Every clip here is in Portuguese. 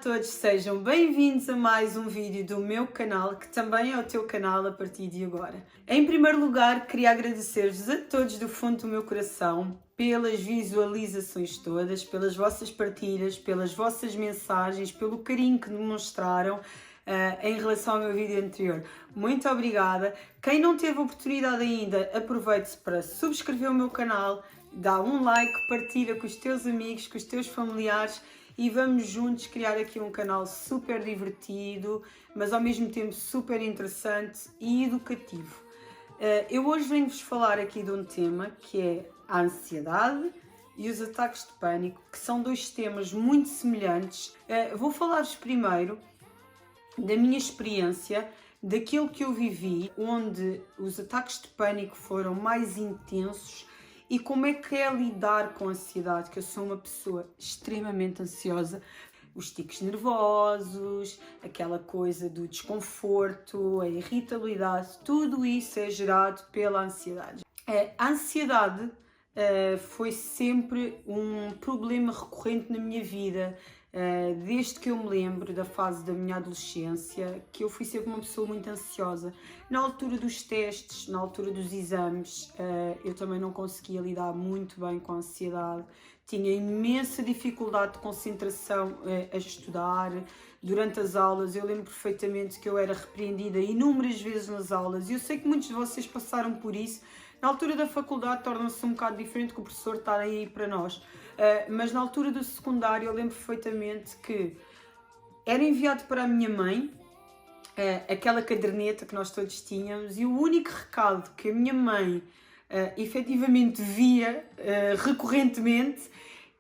todos, sejam bem-vindos a mais um vídeo do meu canal, que também é o teu canal a partir de agora. Em primeiro lugar, queria agradecer-vos a todos do fundo do meu coração pelas visualizações todas, pelas vossas partilhas, pelas vossas mensagens, pelo carinho que demonstraram em relação ao meu vídeo anterior. Muito obrigada. Quem não teve a oportunidade ainda, aproveite-se para subscrever o meu canal, dá um like, partilha com os teus amigos, com os teus familiares e vamos juntos criar aqui um canal super divertido, mas ao mesmo tempo super interessante e educativo. Eu hoje venho-vos falar aqui de um tema que é a ansiedade e os ataques de pânico, que são dois temas muito semelhantes. Vou falar-vos primeiro da minha experiência, daquilo que eu vivi, onde os ataques de pânico foram mais intensos e como é que é lidar com a ansiedade, que eu sou uma pessoa extremamente ansiosa. Os tiques nervosos, aquela coisa do desconforto, a irritabilidade, tudo isso é gerado pela ansiedade. A ansiedade foi sempre um problema recorrente na minha vida, desde que eu me lembro da fase da minha adolescência, que eu fui sempre uma pessoa muito ansiosa. Na altura dos testes, na altura dos exames, eu também não conseguia lidar muito bem com a ansiedade. Tinha imensa dificuldade de concentração a estudar. Durante as aulas, eu lembro perfeitamente que eu era repreendida inúmeras vezes nas aulas e eu sei que muitos de vocês passaram por isso. Na altura da faculdade torna-se um bocado diferente que o professor está aí para nós, mas na altura do secundário eu lembro perfeitamente que era enviado para a minha mãe aquela caderneta que nós todos tínhamos e o único recado que a minha mãe efetivamente via recorrentemente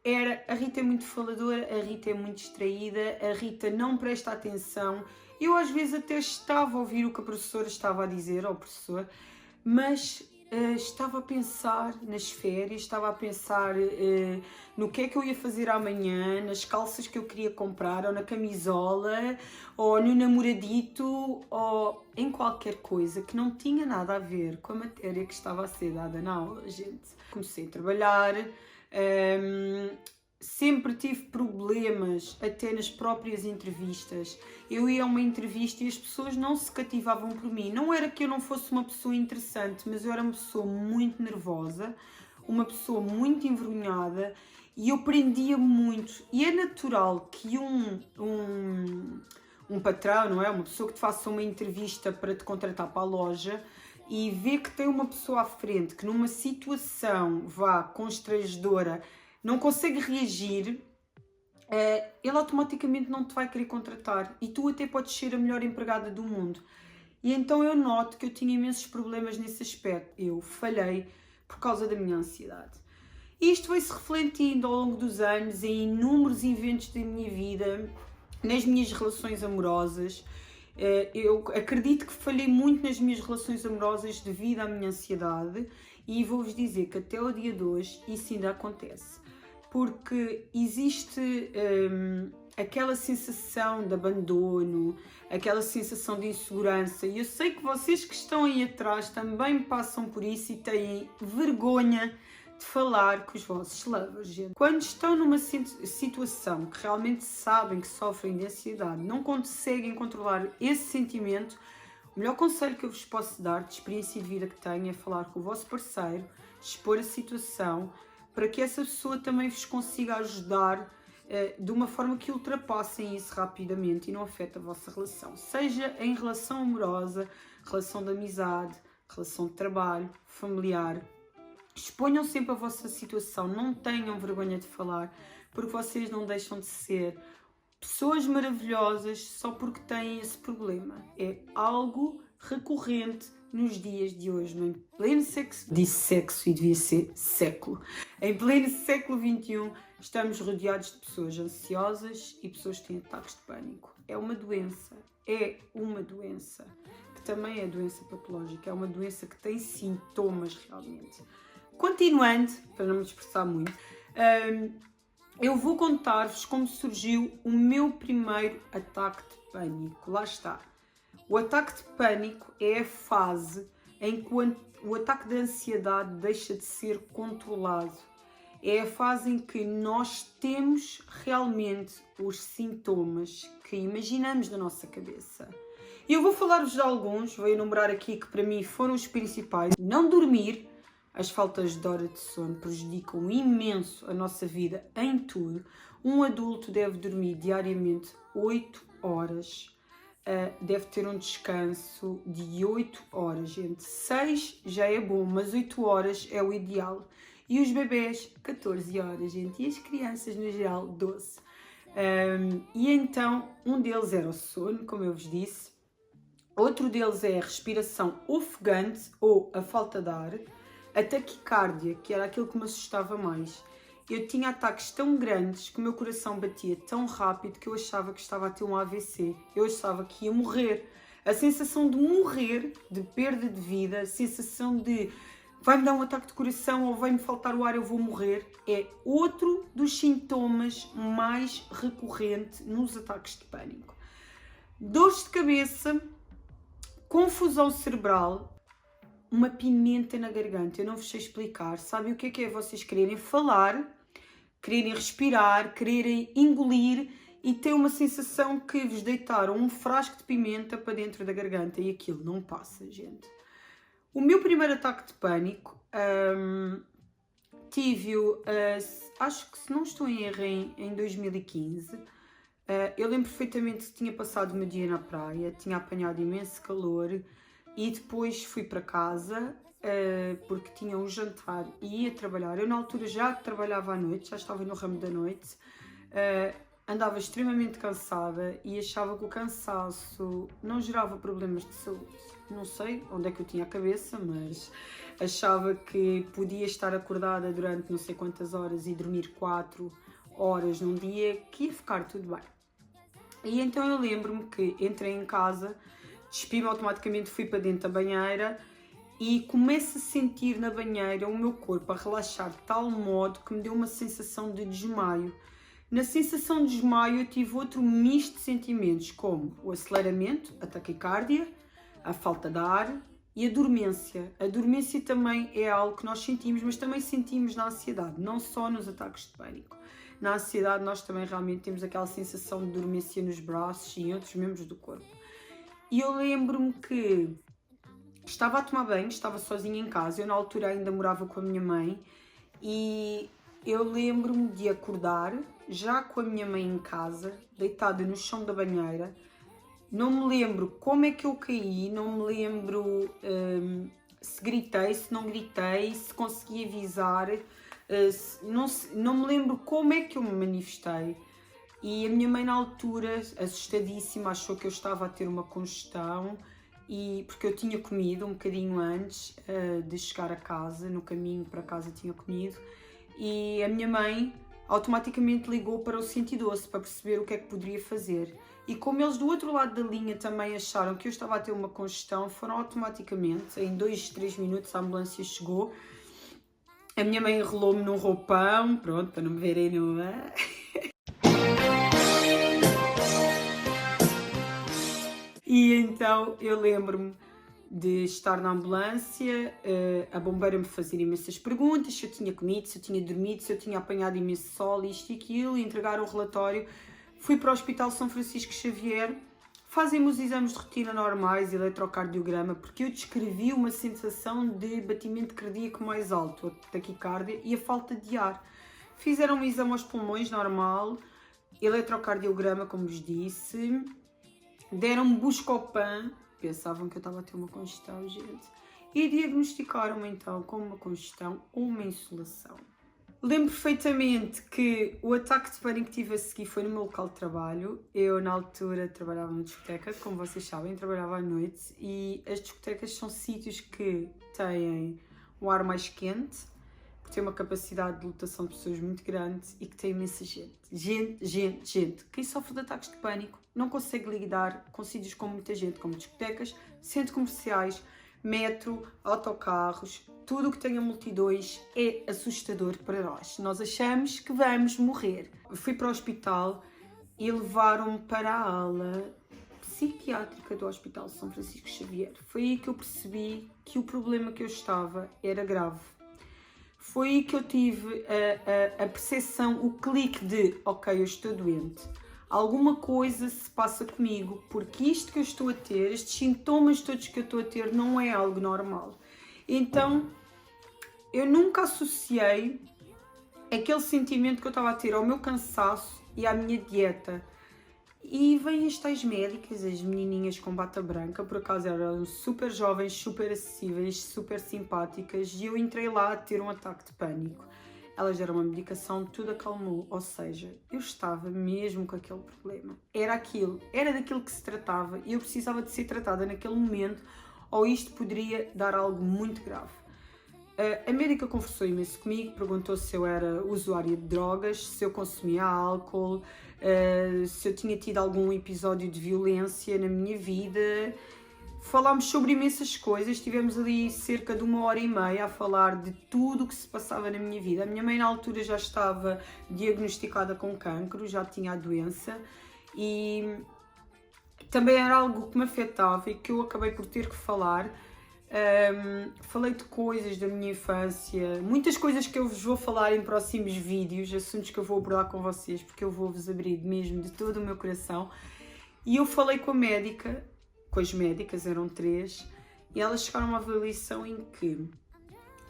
era: a Rita é muito faladora, a Rita é muito distraída, a Rita não presta atenção. Eu às vezes até estava a ouvir o que a professora estava a dizer ao professor, mas estava a pensar nas férias, estava a pensar no que é que eu ia fazer amanhã, nas calças que eu queria comprar, ou na camisola, ou no namoradito, ou em qualquer coisa que não tinha nada a ver com a matéria que estava a ser dada na aula, gente. Comecei a trabalhar, sempre tive problemas, até nas próprias entrevistas. Eu ia a uma entrevista e as pessoas não se cativavam por mim. Não era que eu não fosse uma pessoa interessante, mas eu era uma pessoa muito nervosa, uma pessoa muito envergonhada e eu prendia muito. E é natural que um patrão, não é? Uma pessoa que te faça uma entrevista para te contratar para a loja e vê que tem uma pessoa à frente que numa situação constrangedora não consegue reagir, ele automaticamente não te vai querer contratar e tu até podes ser a melhor empregada do mundo. E então eu noto que eu tinha imensos problemas nesse aspecto. Eu falhei por causa da minha ansiedade. E isto foi-se refletindo ao longo dos anos em inúmeros eventos da minha vida, nas minhas relações amorosas. Eu acredito que falhei muito nas minhas relações amorosas devido à minha ansiedade e vou-vos dizer que até o dia de hoje isso ainda acontece. Porque existe aquela sensação de abandono, aquela sensação de insegurança. E eu sei que vocês que estão aí atrás também passam por isso e têm vergonha de falar com os vossos lovers, gente. Quando estão numa situação que realmente sabem que sofrem de ansiedade, não conseguem controlar esse sentimento, o melhor conselho que eu vos posso dar, de experiência de vida que tenho, é falar com o vosso parceiro, expor a situação, para que essa pessoa também vos consiga ajudar de uma forma que ultrapassem isso rapidamente e não afete a vossa relação. Seja em relação amorosa, relação de amizade, relação de trabalho, familiar. Exponham sempre a vossa situação, não tenham vergonha de falar, porque vocês não deixam de ser pessoas maravilhosas só porque têm esse problema. É algo recorrente nos dias de hoje, em pleno sexo, disse sexo e devia ser século. Em pleno século XXI, estamos rodeados de pessoas ansiosas e pessoas que têm ataques de pânico. É uma doença que também é doença patológica, é uma doença que tem sintomas realmente. Continuando, para não me dispersar muito, eu vou contar-vos como surgiu o meu primeiro ataque de pânico. Lá está. O ataque de pânico é a fase em que o ataque de ansiedade deixa de ser controlado. É a fase em que nós temos realmente os sintomas que imaginamos na nossa cabeça. E eu vou falar-vos de alguns, vou enumerar aqui que para mim foram os principais. Não dormir, as faltas de hora de sono prejudicam imenso a nossa vida em tudo. Um adulto deve dormir diariamente 8 horas. Deve ter um descanso de 8 horas, gente. 6 já é bom, mas 8 horas é o ideal. E os bebés, 14 horas, gente. E as crianças, no geral, 12. E então, um deles era o sono, como eu vos disse. Outro deles é a respiração ofegante ou a falta de ar. A taquicardia, que era aquilo que me assustava mais. Eu tinha ataques tão grandes que o meu coração batia tão rápido que eu achava que estava a ter um AVC. Eu achava que ia morrer. A sensação de morrer, de perda de vida, a sensação de vai-me dar um ataque de coração ou vai-me faltar o ar, eu vou morrer, é outro dos sintomas mais recorrentes nos ataques de pânico. Dores de cabeça, confusão cerebral, uma pimenta na garganta. Eu não vos sei explicar. Sabem o que é vocês quererem falar, quererem respirar, quererem engolir e ter uma sensação que vos deitaram um frasco de pimenta para dentro da garganta e aquilo não passa, gente. O meu primeiro ataque de pânico tive-o, acho que se não estou em erro, em 2015. Eu lembro perfeitamente que tinha passado o meu dia na praia, tinha apanhado imenso calor e depois fui para casa porque tinha um jantar e ia trabalhar. Eu na altura já trabalhava à noite, já estava no ramo da noite, andava extremamente cansada e achava que o cansaço não gerava problemas de saúde. Não sei onde é que eu tinha a cabeça, mas achava que podia estar acordada durante não sei quantas horas e dormir 4 horas num dia, que ia ficar tudo bem. E então eu lembro-me que entrei em casa, despi-me automaticamente, fui para dentro da banheira e começo a sentir na banheira o meu corpo a relaxar de tal modo que me deu uma sensação de desmaio. Na sensação de desmaio eu tive outro misto de sentimentos, como o aceleramento, a taquicardia, a falta de ar e a dormência. A dormência também é algo que nós sentimos, mas também sentimos na ansiedade, não só nos ataques de pânico. Na ansiedade nós também realmente temos aquela sensação de dormência nos braços e em outros membros do corpo. E eu lembro-me que estava a tomar banho, estava sozinha em casa, eu na altura ainda morava com a minha mãe e eu lembro-me de acordar já com a minha mãe em casa, deitada no chão da banheira. Não me lembro como é que eu caí, não me lembro se gritei, se não gritei, se consegui avisar, não me lembro como é que eu me manifestei. E a minha mãe na altura, assustadíssima, achou que eu estava a ter uma congestão, porque eu tinha comido um bocadinho antes de chegar a casa, no caminho para casa tinha comido, e a minha mãe automaticamente ligou para o 112 para perceber o que é que poderia fazer. E como eles do outro lado da linha também acharam que eu estava a ter uma congestão, foram automaticamente, em 2, 3 minutos a ambulância chegou. A minha mãe enrolou-me num roupão, pronto, para não me verem nua. E então eu lembro-me de estar na ambulância, a bombeira me fazer imensas perguntas, se eu tinha comido, se eu tinha dormido, se eu tinha apanhado imenso sol, isto e aquilo, e entregar o relatório. Fui para o Hospital São Francisco Xavier, fazem-me os exames de rotina normais, eletrocardiograma, porque eu descrevi uma sensação de batimento cardíaco mais alto, a taquicardia e a falta de ar. Fizeram um exame aos pulmões normal, eletrocardiograma, como vos disse, deram-me Buscopan, pensavam que eu estava a ter uma congestão, gente, e diagnosticaram-me então com uma congestão ou uma insolação. Lembro perfeitamente que o ataque de pânico que tive a seguir foi no meu local de trabalho. Eu, na altura, trabalhava numa discoteca, como vocês sabem, trabalhava à noite, e as discotecas são sítios que têm um ar mais quente, que têm uma capacidade de lotação de pessoas muito grande e que têm imensa gente. Gente. Quem sofre de ataques de pânico não consegue lidar com sítios com muita gente, como discotecas, centros comerciais, metro, autocarros, tudo o que tenha multidões é assustador para nós. Nós achamos que vamos morrer. Fui para o hospital e levaram-me para a ala psiquiátrica do Hospital São Francisco Xavier. Foi aí que eu percebi que o problema que eu estava era grave. Foi aí que eu tive a percepção, o clique de, ok, eu estou doente. Alguma coisa se passa comigo, porque isto que eu estou a ter, estes sintomas todos que eu estou a ter, não é algo normal. Então, eu nunca associei aquele sentimento que eu estava a ter ao meu cansaço e à minha dieta. E vêm as tais médicas, as menininhas com bata branca, por acaso eram super jovens, super acessíveis, super simpáticas, e eu entrei lá a ter um ataque de pânico. Elas deram uma medicação, tudo acalmou, ou seja, eu estava mesmo com aquele problema. Era aquilo, era daquilo que se tratava e eu precisava de ser tratada naquele momento, ou isto poderia dar algo muito grave. A médica conversou imenso comigo, perguntou se eu era usuária de drogas, se eu consumia álcool, se eu tinha tido algum episódio de violência na minha vida. Falámos sobre imensas coisas, estivemos ali cerca de 1h30 a falar de tudo o que se passava na minha vida. A minha mãe na altura já estava diagnosticada com cancro, já tinha a doença e também era algo que me afetava e que eu acabei por ter que falar. Falei de coisas da minha infância, muitas coisas que eu vos vou falar em próximos vídeos, assuntos que eu vou abordar com vocês, porque eu vou-vos abrir mesmo de todo o meu coração. E eu falei com a médica, com as médicas, eram 3, e elas chegaram a uma avaliação em que,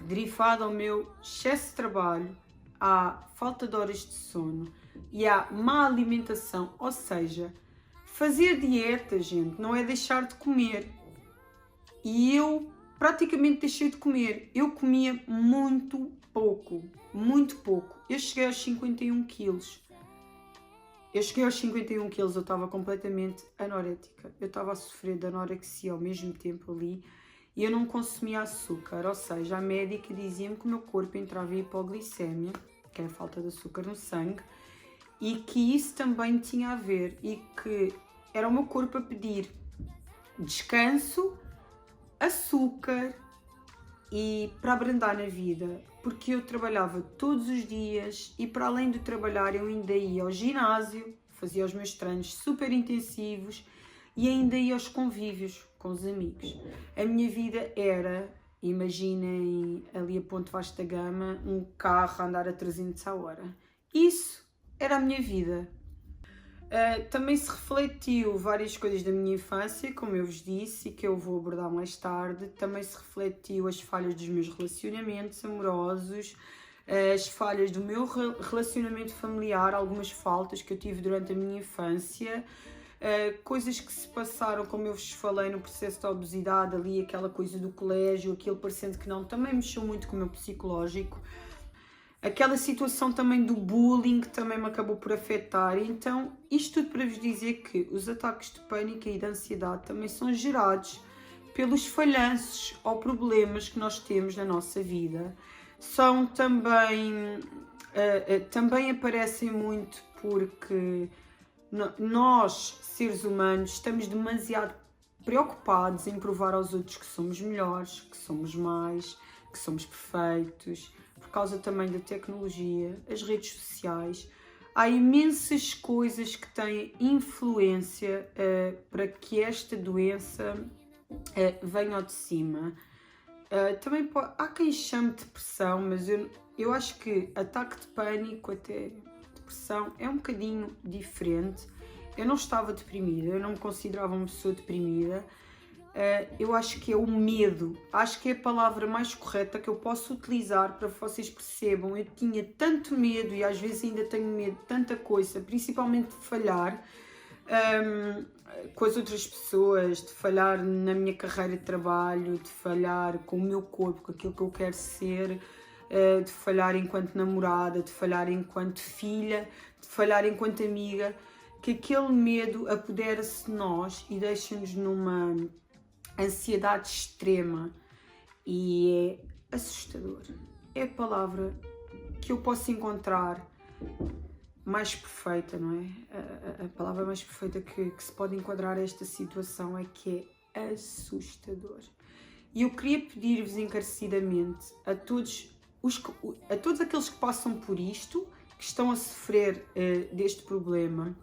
derivado ao meu excesso de trabalho, à falta de horas de sono e à má alimentação, ou seja, fazer dieta, gente, não é deixar de comer. E eu praticamente deixei de comer. Eu comia muito pouco, muito pouco. Eu cheguei aos 51 quilos. Eu estava completamente anorética. Eu estava a sofrer de anorexia ao mesmo tempo ali e eu não consumia açúcar. Ou seja, a médica dizia-me que o meu corpo entrava em hipoglicemia, que é a falta de açúcar no sangue, e que isso também tinha a ver e que era o meu corpo a pedir descanso, açúcar e para abrandar na vida, porque eu trabalhava todos os dias e para além de trabalhar eu ainda ia ao ginásio, fazia os meus treinos super intensivos e ainda ia aos convívios com os amigos. A minha vida era, imaginem ali a Ponte Vasta Gama, um carro a andar a 300 a hora. Isso era a minha vida. Também se refletiu várias coisas da minha infância, como eu vos disse, e que eu vou abordar mais tarde. Também se refletiu as falhas dos meus relacionamentos amorosos, as falhas do meu relacionamento familiar, algumas faltas que eu tive durante a minha infância, coisas que se passaram, como eu vos falei, no processo da obesidade, ali aquela coisa do colégio, aquilo parecendo que não, também mexeu muito com o meu psicológico. Aquela situação também do bullying também me acabou por afetar. Então, isto tudo para vos dizer que os ataques de pânico e de ansiedade também são gerados pelos falhanços ou problemas que nós temos na nossa vida. São também, também aparecem muito porque nós, seres humanos, estamos demasiado preocupados em provar aos outros que somos melhores, que somos mais, que somos perfeitos. Por causa também da tecnologia, as redes sociais, há imensas coisas que têm influência para que esta doença venha ao de cima. Também há quem chame de depressão, mas eu acho que ataque de pânico, até depressão, é um bocadinho diferente. Eu não estava deprimida, eu não me considerava uma pessoa deprimida. Eu acho que é o medo, acho que é a palavra mais correta que eu posso utilizar para que vocês percebam. Eu tinha tanto medo e às vezes ainda tenho medo de tanta coisa, principalmente de falhar com as outras pessoas, de falhar na minha carreira de trabalho, de falhar com o meu corpo, com aquilo que eu quero ser, de falhar enquanto namorada, de falhar enquanto filha, de falhar enquanto amiga, que aquele medo apodera-se de nós e deixa-nos numa ansiedade extrema e é assustador. É a palavra que eu posso encontrar mais perfeita, não é? A palavra mais perfeita que se pode enquadrar a esta situação é que é assustador. E eu queria pedir-vos encarecidamente a todos aqueles que passam por isto, que estão a sofrer deste problema,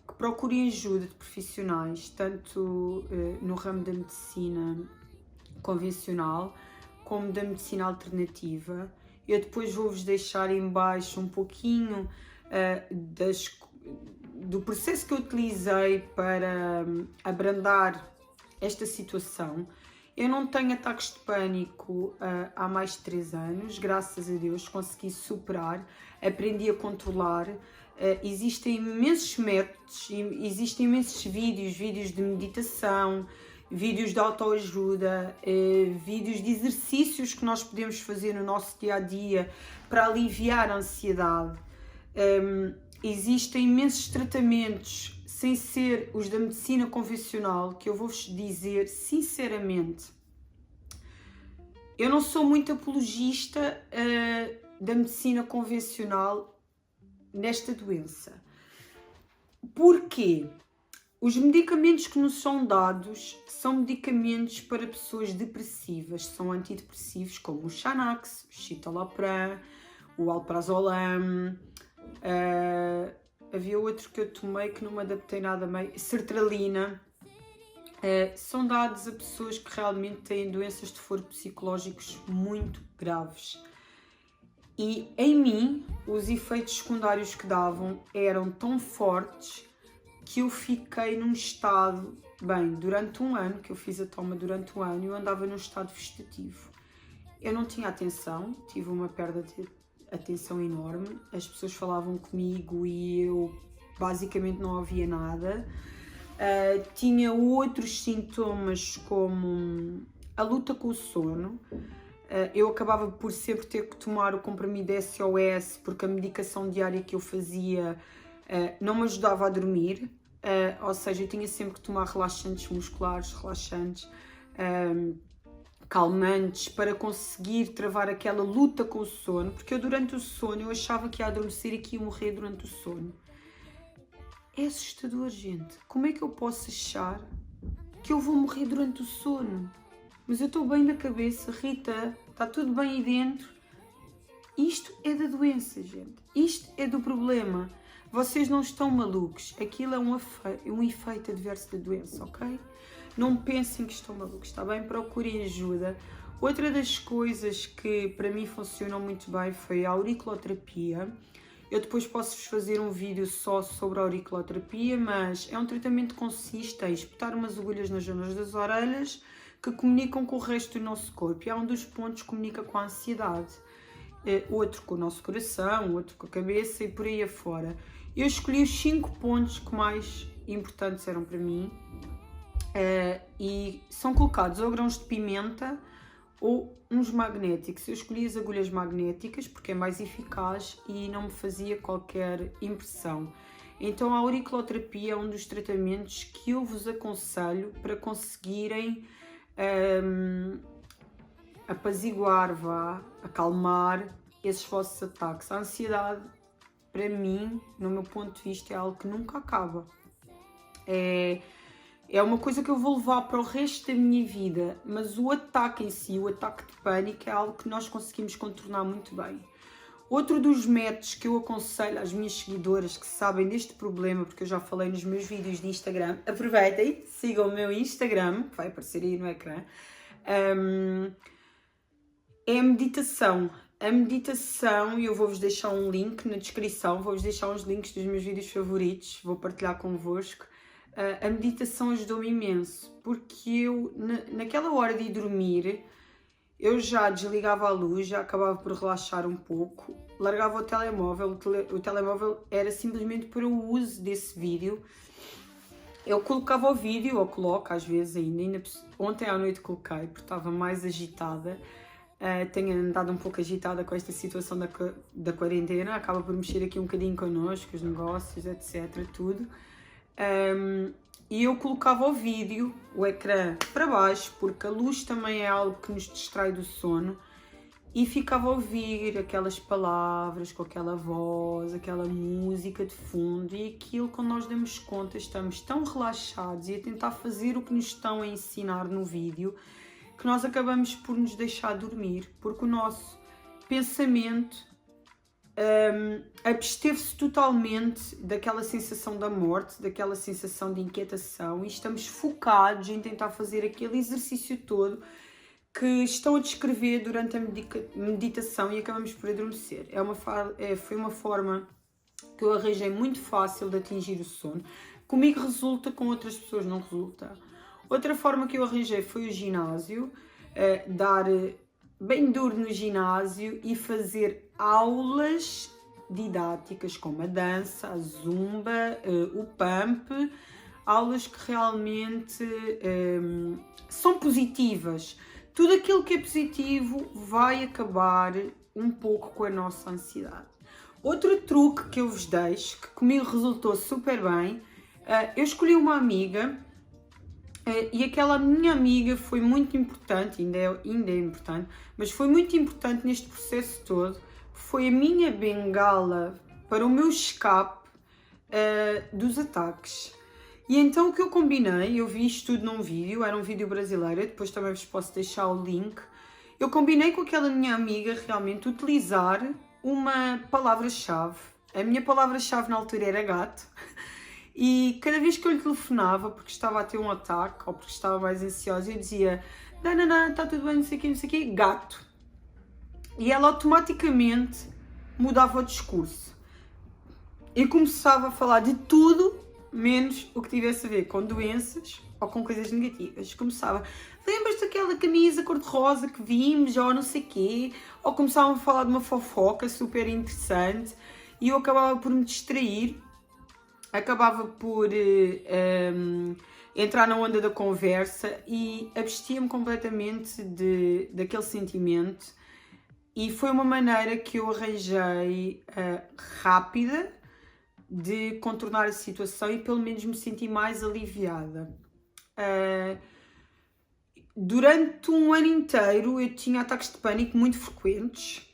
que procurem ajuda de profissionais, tanto no ramo da medicina convencional como da medicina alternativa. Eu depois vou-vos deixar em baixo um pouquinho do processo que eu utilizei para abrandar esta situação. Eu não tenho ataques de pânico há mais de 3 anos, graças a Deus consegui superar, aprendi a controlar. Existem imensos métodos, existem imensos vídeos de meditação, vídeos de autoajuda, vídeos de exercícios que nós podemos fazer no nosso dia-a-dia para aliviar a ansiedade. Existem imensos tratamentos sem ser os da medicina convencional, que eu vou-vos dizer sinceramente, eu não sou muito apologista da medicina convencional nesta doença. Porquê? Os medicamentos que nos são dados são medicamentos para pessoas depressivas, são antidepressivos como o Xanax, o Citalopram, o Alprazolam, havia outro que eu tomei que não me adaptei nada bem, sertralina. São dados a pessoas que realmente têm doenças de foro psicológicos muito graves. E em mim, os efeitos secundários que davam eram tão fortes que eu fiquei num estado, durante um ano, que eu fiz a toma durante um ano, eu andava num estado vegetativo. Eu não tinha atenção, tive uma perda de atenção enorme, as pessoas falavam comigo e eu basicamente não ouvia nada. Tinha outros sintomas como a luta com o sono. Eu acabava por sempre ter que tomar o comprimido SOS porque a medicação diária que eu fazia não me ajudava a dormir, ou seja, eu tinha sempre que tomar relaxantes musculares, relaxantes, calmantes, para conseguir travar aquela luta com o sono, porque eu durante o sono eu achava que ia adormecer e que ia morrer durante o sono. É assustador, gente. Como é que eu posso achar que eu vou morrer durante o sono? Mas eu estou bem da cabeça, Rita, está tudo bem aí dentro. Isto é da doença, gente. Isto é do problema. Vocês não estão malucos. Aquilo é um efeito adverso da doença, ok? Não pensem que estão malucos, está bem? Procurem ajuda. Outra das coisas que para mim funcionou muito bem foi a auriculoterapia. Eu depois posso-vos fazer um vídeo só sobre a auriculoterapia, mas é um tratamento que consiste em espetar umas agulhas nas zonas das orelhas que comunicam com o resto do nosso corpo. E há um dos pontos que comunica com a ansiedade, outro com o nosso coração, outro com a cabeça e por aí afora. Eu escolhi os 5 pontos que mais importantes eram para mim. E são colocados ou grãos de pimenta ou uns magnéticos. Eu escolhi as agulhas magnéticas porque é mais eficaz e não me fazia qualquer impressão. Então a auriculoterapia é um dos tratamentos que eu vos aconselho para conseguirem apaziguar, acalmar esses vossos ataques. A ansiedade, para mim, no meu ponto de vista, é algo que nunca acaba. É uma coisa que eu vou levar para o resto da minha vida, mas o ataque em si, o ataque de pânico, é algo que nós conseguimos contornar muito bem. Outro dos métodos que eu aconselho às minhas seguidoras que sabem deste problema, porque eu já falei nos meus vídeos de Instagram, aproveitem, sigam o meu Instagram, que vai aparecer aí no ecrã, é a meditação. A meditação, e eu vou-vos deixar um link na descrição, vou-vos deixar uns links dos meus vídeos favoritos, vou partilhar convosco. A meditação ajudou-me imenso, porque eu, naquela hora de ir dormir, eu já desligava a luz, já acabava por relaxar um pouco, largava o telemóvel, o telemóvel era simplesmente para o uso desse vídeo. Eu colocava o vídeo, ou coloco às vezes ainda ontem à noite coloquei, porque estava mais agitada. Tenho andado um pouco agitada com esta situação da quarentena, acaba por mexer aqui um bocadinho connosco, os negócios, etc, tudo. E eu colocava o vídeo, o ecrã para baixo, porque a luz também é algo que nos distrai do sono, e ficava a ouvir aquelas palavras, com aquela voz, aquela música de fundo, e aquilo, quando nós damos conta, estamos tão relaxados e a tentar fazer o que nos estão a ensinar no vídeo, que nós acabamos por nos deixar dormir, porque o nosso pensamento absteve-se totalmente daquela sensação da morte, daquela sensação de inquietação, e estamos focados em tentar fazer aquele exercício todo que estão a descrever durante a meditação e acabamos por adormecer. Foi uma forma que eu arranjei muito fácil de atingir o sono. Comigo resulta, com outras pessoas não resulta. Outra forma que eu arranjei foi o ginásio, dar bem duro no ginásio e fazer aulas didáticas como a dança, a zumba, o pump, aulas que realmente são positivas. Tudo aquilo que é positivo vai acabar um pouco com a nossa ansiedade. Outro truque que eu vos deixo, que comigo resultou super bem, eu escolhi uma amiga e aquela minha amiga foi muito importante, ainda é importante, mas foi muito importante neste processo todo, foi a minha bengala para o meu escape dos ataques. E então o que eu combinei, eu vi isto tudo num vídeo, era um vídeo brasileiro, depois também vos posso deixar o link. Eu combinei com aquela minha amiga realmente utilizar uma palavra-chave. A minha palavra-chave na altura era gato. E cada vez que eu lhe telefonava, porque estava a ter um ataque ou porque estava mais ansiosa, eu dizia: Danana, está tudo bem, não sei o quê, gato. E ela automaticamente mudava o discurso. Eu começava a falar de tudo, menos o que tivesse a ver com doenças ou com coisas negativas. Começava: lembras-te daquela camisa cor-de-rosa que vimos, ou não sei o quê? Ou começavam a falar de uma fofoca super interessante e eu acabava por me distrair, acabava por entrar na onda da conversa e abstia-me completamente daquele sentimento. E foi uma maneira que eu arranjei rápida de contornar a situação e pelo menos me senti mais aliviada. Durante um ano inteiro eu tinha ataques de pânico muito frequentes.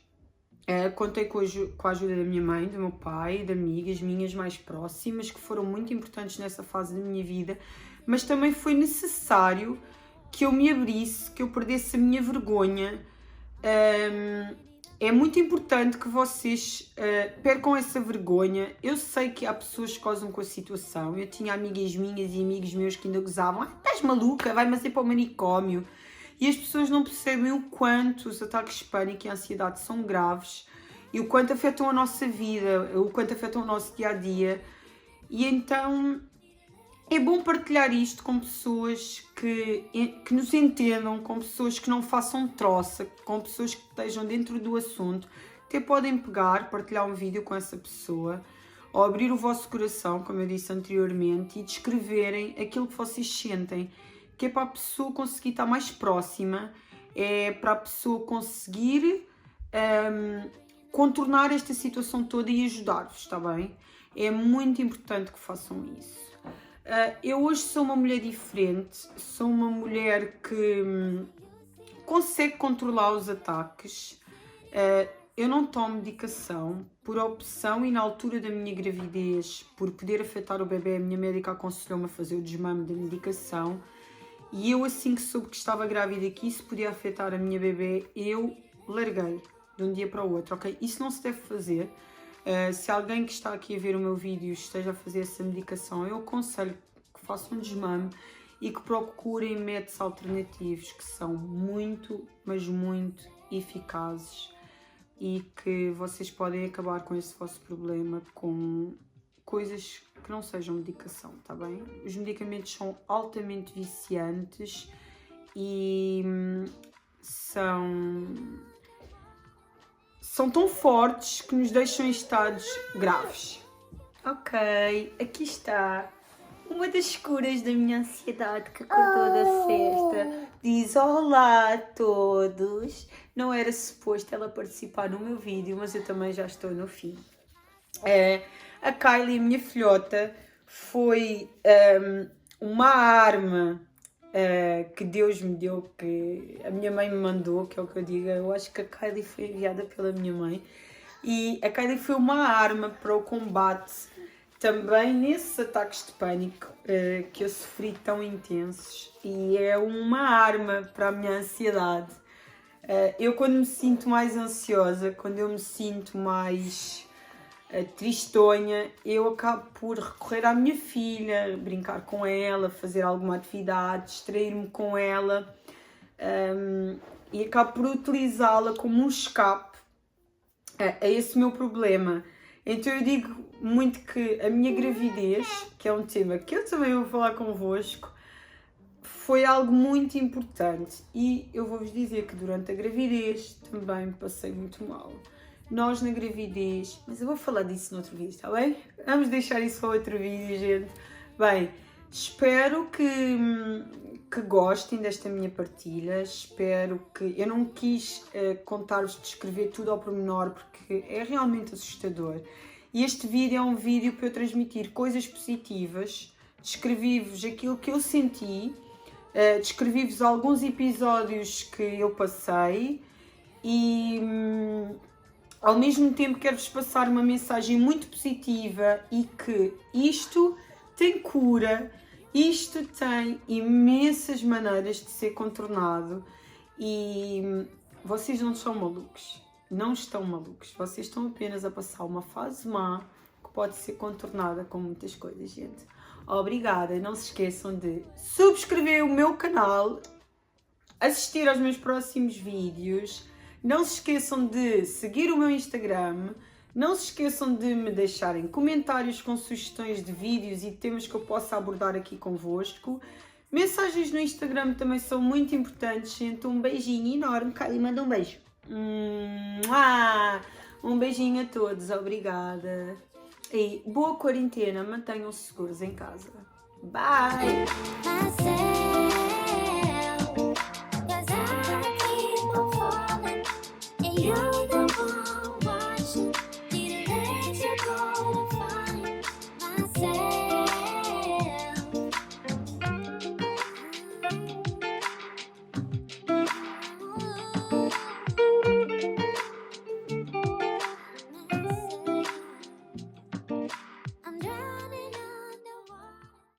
Contei com a ajuda da minha mãe, do meu pai, de amigas minhas mais próximas, que foram muito importantes nessa fase da minha vida, mas também foi necessário que eu me abrisse, que eu perdesse a minha vergonha. É muito importante que vocês percam essa vergonha. Eu sei que há pessoas que gozam com a situação. Eu tinha amigas minhas e amigos meus que ainda gozavam: estás maluca, vai-me assim para o manicômio. E as pessoas não percebem o quanto os ataques de pânico e a ansiedade são graves e o quanto afetam a nossa vida, o quanto afetam o nosso dia-a-dia. E então é bom partilhar isto com pessoas que nos entendam, com pessoas que não façam troça, com pessoas que estejam dentro do assunto. Até podem pegar, partilhar um vídeo com essa pessoa ou abrir o vosso coração, como eu disse anteriormente, e descreverem aquilo que vocês sentem, que é para a pessoa conseguir estar mais próxima, é para a pessoa conseguir contornar esta situação toda e ajudar-vos, está bem? É muito importante que façam isso. Eu hoje sou uma mulher diferente, sou uma mulher que consegue controlar os ataques. Eu não tomo medicação por opção e na altura da minha gravidez, por poder afetar o bebê, a minha médica aconselhou-me a fazer o desmame da medicação. E eu, assim que soube que estava grávida, que isso podia afetar a minha bebê, eu larguei de um dia para o outro, ok? Isso não se deve fazer. Se alguém que está aqui a ver o meu vídeo esteja a fazer essa medicação, eu aconselho que façam um desmame e que procurem métodos alternativos que são muito, mas muito eficazes e que vocês podem acabar com esse vosso problema com coisas que não sejam medicação, tá bem? Os medicamentos são altamente viciantes e são tão fortes que nos deixam em estados graves. Ok, aqui está uma das curas da minha ansiedade que acordou da cesta. Diz olá a todos. Não era suposto ela participar no meu vídeo, mas eu também já estou no fim. A Kylie, a minha filhota, foi uma arma que Deus me deu, que a minha mãe me mandou, que é o que eu digo. Eu acho que a Kylie foi enviada pela minha mãe. E a Kylie foi uma arma para o combate também nesses ataques de pânico que eu sofri tão intensos. E é uma arma para a minha ansiedade. Eu, quando me sinto mais ansiosa, quando eu me sinto mais tristonha, eu acabo por recorrer à minha filha, brincar com ela, fazer alguma atividade, distrair-me com ela, e acabo por utilizá-la como um escape a esse meu problema. Então eu digo muito que a minha gravidez, que é um tema que eu também vou falar convosco, foi algo muito importante, e eu vou-vos dizer que durante a gravidez também passei muito mal. Nós na gravidez, mas eu vou falar disso noutro vídeo, está bem? Vamos deixar isso para outro vídeo, gente. Bem, espero que gostem desta minha partilha, espero que... Eu não quis contar-vos, descrever tudo ao pormenor, porque é realmente assustador. E este vídeo é um vídeo para eu transmitir coisas positivas, descrevi-vos aquilo que eu senti, descrevi-vos alguns episódios que eu passei e ao mesmo tempo quero-vos passar uma mensagem muito positiva e que isto tem cura, isto tem imensas maneiras de ser contornado e vocês não são malucos, não estão malucos, vocês estão apenas a passar uma fase má que pode ser contornada com muitas coisas, gente. Obrigada, não se esqueçam de subscrever o meu canal, assistir aos meus próximos vídeos, não se esqueçam de seguir o meu Instagram, não se esqueçam de me deixarem comentários com sugestões de vídeos e temas que eu possa abordar aqui convosco. Mensagens no Instagram também são muito importantes, gente. Um beijinho enorme, Kylie, manda um beijo. Um beijinho a todos, obrigada. E boa quarentena, mantenham-se seguros em casa. Bye! You're